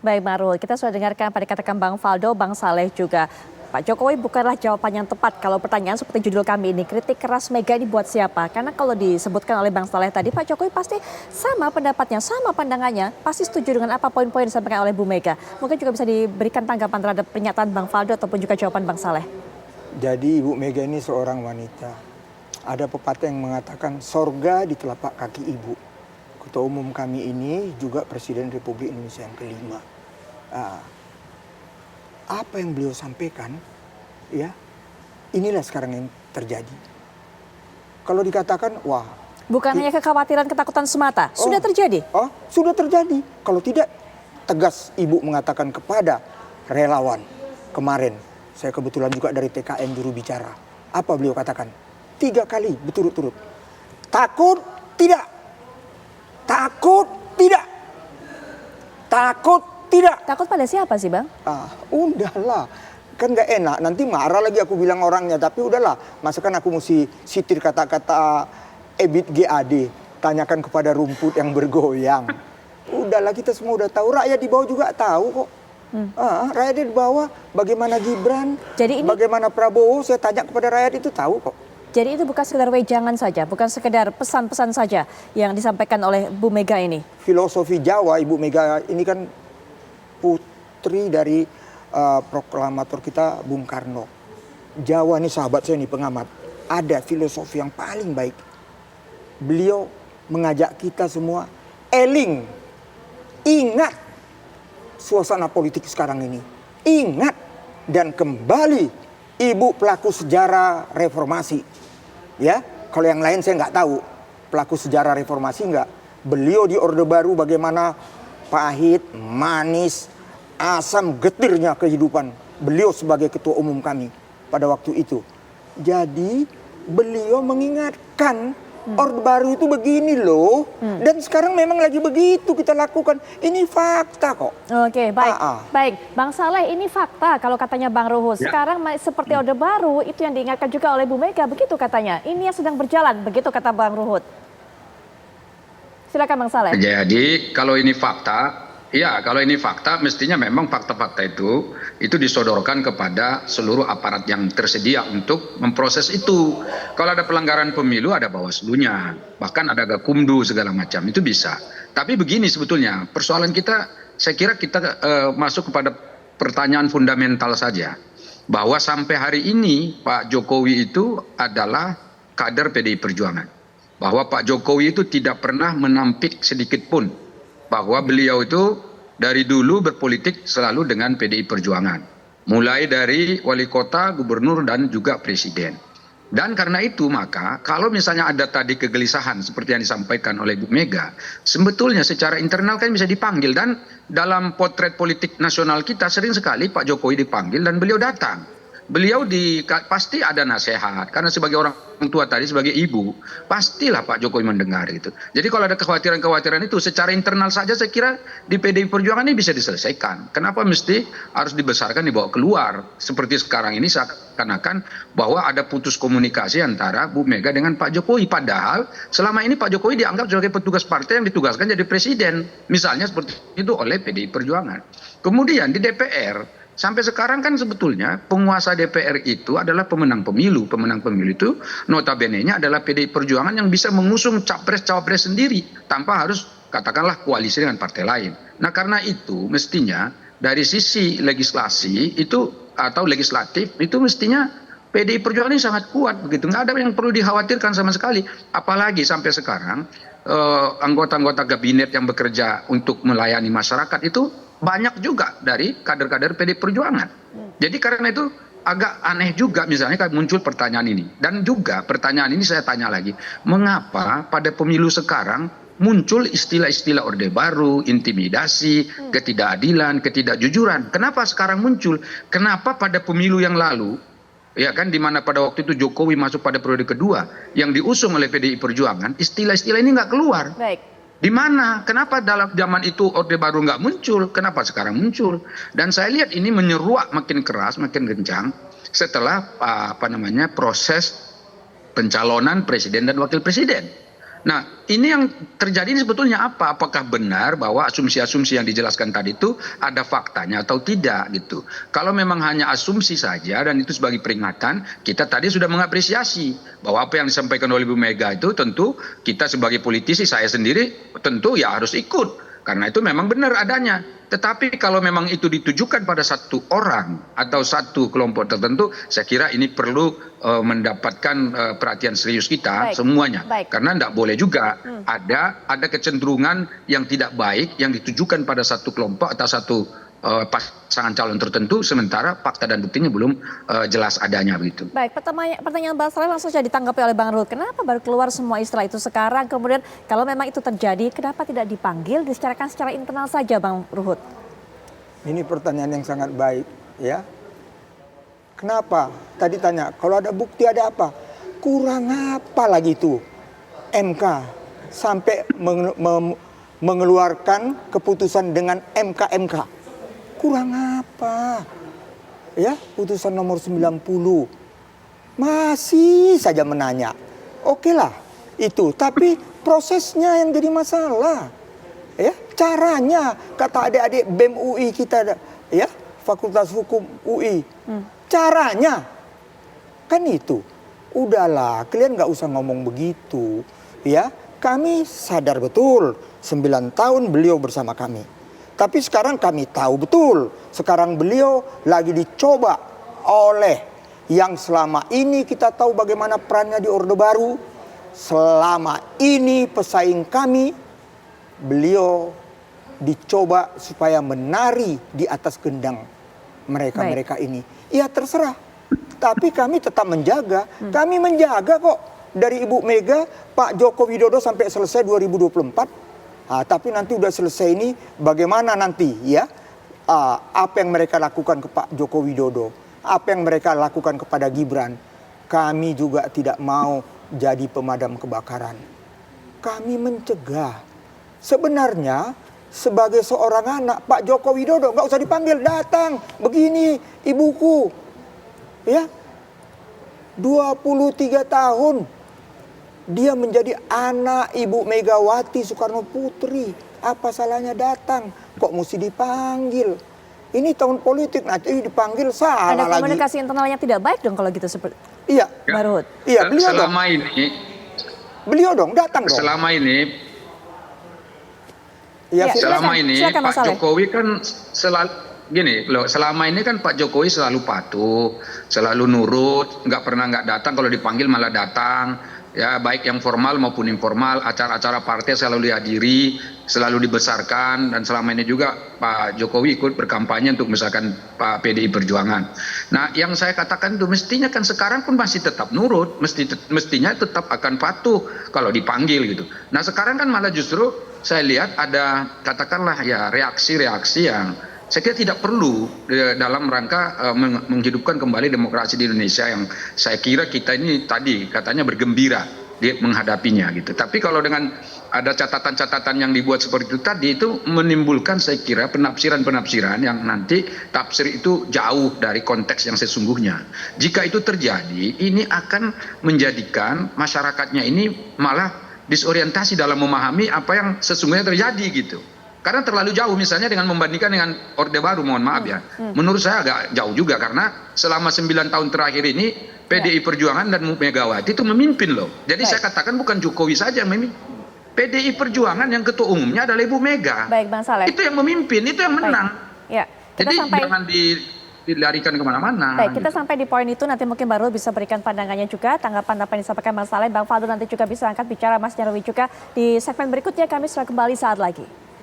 Baik Marul, kita sudah dengarkan pada katakan Bang Faldo, Bang Saleh juga. Pak Jokowi bukanlah jawaban yang tepat kalau pertanyaan seperti judul kami ini, kritik keras Mega ini buat siapa? Karena kalau disebutkan oleh Bang Saleh tadi, Pak Jokowi pasti sama pendapatnya, sama pandangannya, pasti setuju dengan apa poin-poin yang disampaikan oleh Bu Mega. Mungkin juga bisa diberikan tanggapan terhadap pernyataan Bang Faldo ataupun juga jawaban Bang Saleh. Jadi Ibu Mega ini seorang wanita. Ada pepatah yang mengatakan sorga di telapak kaki ibu. Ketua umum kami ini juga Presiden Republik Indonesia yang kelima. Apa yang beliau sampaikan, ya, inilah sekarang yang terjadi. Kalau dikatakan, wah. Bukan hanya kekhawatiran, ketakutan semata, sudah terjadi? Sudah terjadi. Kalau tidak, tegas Ibu mengatakan kepada relawan kemarin. Saya kebetulan juga dari TKN juru bicara. Apa beliau katakan? 3 kali berturut-turut. Takut, tidak. Takut, tidak. Takut, tidak. Takut pada siapa sih Bang? Udahlah. Kan gak enak. Nanti marah lagi aku bilang orangnya. Tapi udahlah. Masa kan aku mesti sitir kata-kata Ebit GAD. Tanyakan kepada rumput yang bergoyang. Udahlah, kita semua udah tahu. Rakyat di bawah juga tahu kok. Rakyat di bawah, bagaimana Gibran, bagaimana Prabowo, saya tanya kepada rakyat itu tahu kok. Jadi itu bukan sekedar wejangan saja, bukan sekedar pesan-pesan saja yang disampaikan oleh Bu Mega ini? Filosofi Jawa, Ibu Mega ini kan putri dari proklamator kita Bung Karno. Jawa ini sahabat saya nih, pengamat. Ada filosofi yang paling baik. Beliau mengajak kita semua, eling, ingat suasana politik sekarang ini. Ingat dan kembali Ibu pelaku sejarah reformasi. Ya, kalau yang lain saya nggak tahu. Pelaku sejarah reformasi nggak. Beliau di Orde Baru bagaimana pahit, manis, asam getirnya kehidupan. Beliau sebagai ketua umum kami pada waktu itu. Jadi beliau mengingatkan Orde Baru itu begini loh. Dan sekarang memang lagi begitu kita lakukan. Ini fakta kok. Oke, baik. Baik, Bang Saleh, ini fakta kalau katanya Bang Ruhut. Sekarang seperti Orde Baru itu yang diingatkan juga oleh Bu Mega, begitu katanya. Ini yang sedang berjalan, begitu kata Bang Ruhut. Silakan Bang Saleh. Jadi kalau ini fakta, ya kalau ini fakta mestinya memang fakta-fakta itu disodorkan kepada seluruh aparat yang tersedia untuk memproses itu. Kalau ada pelanggaran pemilu ada Bawaslu-nya, bahkan ada Gakumdu segala macam, itu bisa. Tapi begini sebetulnya, persoalan kita, saya kira kita masuk kepada pertanyaan fundamental saja. Bahwa sampai hari ini Pak Jokowi itu adalah kader PDI Perjuangan. Bahwa Pak Jokowi itu tidak pernah menampik sedikit pun bahwa beliau itu dari dulu berpolitik selalu dengan PDI Perjuangan. Mulai dari wali kota, gubernur, dan juga presiden. Dan karena itu maka kalau misalnya ada tadi kegelisahan seperti yang disampaikan oleh Bu Mega, sebetulnya secara internal kan bisa dipanggil. Dan dalam potret politik nasional kita sering sekali Pak Jokowi dipanggil dan beliau datang. Beliau pasti ada nasihat, karena sebagai orang tua tadi, sebagai ibu, pastilah Pak Jokowi mendengar itu. Jadi kalau ada kekhawatiran-kekhawatiran itu, secara internal saja saya kira di PDI Perjuangan ini bisa diselesaikan. Kenapa mesti harus dibesarkan, dibawa keluar? Seperti sekarang ini seakan-akan bahwa ada putus komunikasi antara Bu Mega dengan Pak Jokowi. Padahal selama ini Pak Jokowi dianggap sebagai petugas partai yang ditugaskan jadi presiden. Misalnya seperti itu oleh PDI Perjuangan. Kemudian di DPR, sampai sekarang kan sebetulnya penguasa DPR itu adalah pemenang pemilu. Pemenang pemilu itu notabene-nya adalah PDI Perjuangan yang bisa mengusung capres-cawapres sendiri tanpa harus katakanlah koalisi dengan partai lain. Nah karena itu mestinya dari sisi legislasi itu atau legislatif itu mestinya PDI Perjuangan ini sangat kuat begitu. Nggak ada yang perlu dikhawatirkan sama sekali. Apalagi sampai sekarang anggota-anggota kabinet yang bekerja untuk melayani masyarakat itu banyak juga dari kader-kader PDI Perjuangan. Jadi karena itu agak aneh juga misalnya kalau muncul pertanyaan ini. Dan juga pertanyaan ini saya tanya lagi, mengapa pada pemilu sekarang muncul istilah-istilah Orde Baru, intimidasi, ketidakadilan, ketidakjujuran. Kenapa sekarang muncul? Kenapa pada pemilu yang lalu, ya kan, di mana pada waktu itu Jokowi masuk pada periode kedua yang diusung oleh PDI Perjuangan, istilah-istilah ini nggak keluar. Baik. Di mana? Kenapa dalam zaman itu Orde Baru nggak muncul? Kenapa sekarang muncul? Dan saya lihat ini menyeruak makin keras, makin kencang setelah proses pencalonan presiden dan wakil presiden. Nah, ini yang terjadi ini sebetulnya apa? Apakah benar bahwa asumsi-asumsi yang dijelaskan tadi itu ada faktanya atau tidak gitu? Kalau memang hanya asumsi saja dan itu sebagai peringatan, kita tadi sudah mengapresiasi bahwa apa yang disampaikan oleh Bu Mega itu tentu kita sebagai politisi, saya sendiri tentu ya harus ikut. Karena itu memang benar adanya. Tetapi kalau memang itu ditujukan pada satu orang atau satu kelompok tertentu, saya kira ini perlu mendapatkan perhatian serius kita semuanya. Karena tidak boleh juga ada kecenderungan yang tidak baik yang ditujukan pada satu kelompok atau satu pasangan calon tertentu, sementara fakta dan buktinya belum jelas adanya begitu. Baik, pertanyaan Bang Saleh langsung saja ditanggapi oleh Bang Ruhut. Kenapa baru keluar semua istilah itu sekarang? Kemudian kalau memang itu terjadi, kenapa tidak dipanggil, dibicarakan secara internal saja, Bang Ruhut? Ini pertanyaan yang sangat baik, ya. Kenapa? Tadi tanya, kalau ada bukti ada apa? Kurang apa lagi itu MK sampai mengeluarkan keputusan dengan MK. Kurang apa? Ya, putusan nomor 90. Masih saja menanya. Oke lah, itu. Tapi prosesnya yang jadi masalah. Ya, caranya, kata adik-adik BEM UI kita, ya, Fakultas Hukum UI. Caranya, kan itu. Udahlah, kalian nggak usah ngomong begitu. Ya, kami sadar betul 9 tahun beliau bersama kami. Tapi sekarang kami tahu betul, sekarang beliau lagi dicoba oleh yang selama ini kita tahu bagaimana perannya di Orde Baru. Selama ini pesaing kami, beliau dicoba supaya menari di atas gendang mereka-mereka ini. Ya terserah, tapi kami tetap menjaga, kami menjaga kok dari Ibu Mega, Pak Joko Widodo sampai selesai 2024. Tapi nanti udah selesai ini bagaimana nanti ya apa yang mereka lakukan ke Pak Joko Widodo, apa yang mereka lakukan kepada Gibran. Kami juga tidak mau jadi pemadam kebakaran. Kami mencegah. Sebenarnya sebagai seorang anak Pak Joko Widodo nggak usah dipanggil, datang begini ibuku ya 23 tahun. Dia menjadi anak Ibu Megawati Soekarno Putri. Apa salahnya datang? Kok mesti dipanggil? Ini tahun politik, nanti dipanggil salah lagi. Ada komunikasi internal yang tidak baik dong kalau gitu seperti. Iya. Bang Ruhut. Iya, beliau selama dong. ini. Beliau dong, datang dong. Selama ini. Ya, selama ini silakan, Pak Jokowi kan selalu gini loh, selama ini kan Pak Jokowi selalu patuh, selalu nurut, nggak pernah nggak datang, kalau dipanggil malah datang. Ya, baik yang formal maupun informal, acara-acara partai selalu dihadiri, selalu dibesarkan, dan selama ini juga Pak Jokowi ikut berkampanye untuk misalkan Pak PDI Perjuangan. Nah, yang saya katakan itu mestinya kan sekarang pun masih tetap nurut, mestinya tetap akan patuh kalau dipanggil gitu. Nah, sekarang kan malah justru saya lihat ada katakanlah ya reaksi-reaksi yang saya kira tidak perlu dalam rangka menghidupkan kembali demokrasi di Indonesia yang saya kira kita ini tadi katanya bergembira menghadapinya gitu. Tapi kalau dengan ada catatan-catatan yang dibuat seperti itu tadi, itu menimbulkan saya kira penafsiran-penafsiran yang nanti tafsir itu jauh dari konteks yang sesungguhnya. Jika itu terjadi, ini akan menjadikan masyarakatnya ini malah disorientasi dalam memahami apa yang sesungguhnya terjadi gitu. Karena terlalu jauh misalnya dengan membandingkan dengan Orde Baru, mohon maaf ya. Menurut saya agak jauh juga karena selama 9 tahun terakhir ini PDI Perjuangan dan Megawati itu memimpin loh. Jadi saya katakan bukan Jokowi saja yang memimpin. PDI Perjuangan yang ketua umumnya adalah Ibu Mega. Baik, Bang Saleh. Itu yang memimpin, itu yang menang. Ya, jadi jangan dilarikan kemana-mana. Baik, kita sampai di poin itu, nanti mungkin baru bisa berikan pandangannya juga, tanggapan apa yang disampaikan Bang Saleh, Bang Faldo nanti juga bisa angkat bicara, Mas Nyarwi juga di segmen berikutnya. Kami sudah kembali saat lagi.